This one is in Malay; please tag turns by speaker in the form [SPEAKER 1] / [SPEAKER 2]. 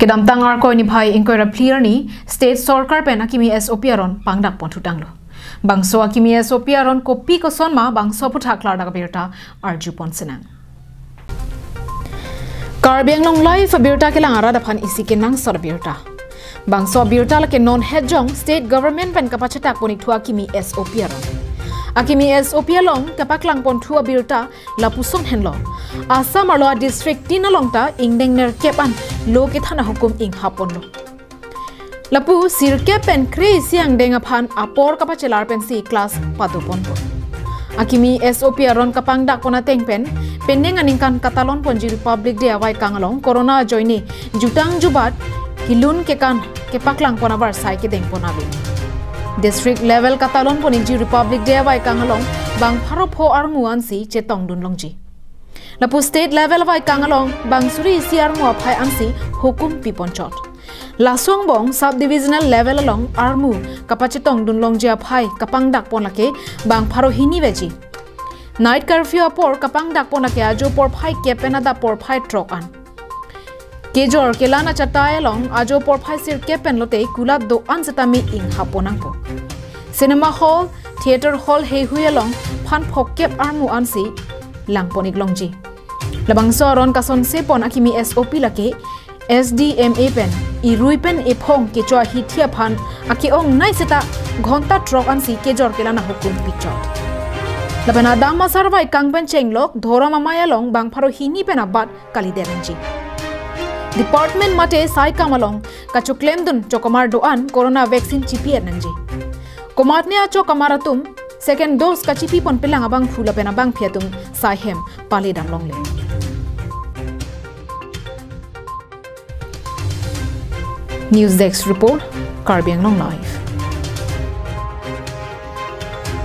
[SPEAKER 1] Kedam tangar ko ni bhai inquiry clear ni state sorkar pen akimi SOP aron pangdak pon thutanglo. Bangso akimi SOP aron kopi ko sonma bangso putha klar daga birta arju pon senang. Karbiang long life birta kelang ara dapan isikin nang sor birta. Bangso birta lake non headjong state government pen kapacetak ponik thua akimi SOP aron. Akimi SOP along kapaklang pon thua birta lapusong henlo. Assam arlo district tinalongta ingdeng ner kepan lo ke thana hukum ing hapon lo. Lapu sirke pen kre siang denga phan apor kapachelar pen si class padopon po. Akimi SOP aron kapangdak pona teng pen pendeng aningkan katalon ponji Republic Day awai kangalong corona joini jutang jubat hilun kekan kepaklang pona bar sai ke deng pona be. District level katalon ponji Republic Day awai kangalong bang pharo pho armuan si chetong dun longji. Lapu state level vai kangalong bangsuri siar mo phai ansi hukum piponchot. Lasong bong subdivisional level along armu kapachetong dunlong jia phai kapangdak ponlake bang pharo hini veji. Night curfew apor kapangdak ponlake ajo por phai kepena da por phai trok an. Kejor kelana chatai along ajo por phai sir kepen lote kulat do an setami ing haponang po. Cinema hall, theater hall he hui along phan phok kep armu ansi langponik longji. Labang soron kason sepon akimi SOP lake SDMA pen irui pen ephong ke chwa hithia phan akiong nai seta ghonta trok ansi kejor kelana hukum pichot. Labana dama sarvai kangpen chenglok dhora mamaya long bang pharo hini pen abat kali derenji. Department mate sai kamalong kachuklem dun chokamar doan corona vaccine chipi ananji. Komatne acho kamaratum second dose ka chipi pon pelang abang phula pen abang phiatum sai hem pali dam long le. News Desk report, Karbiang Long Live.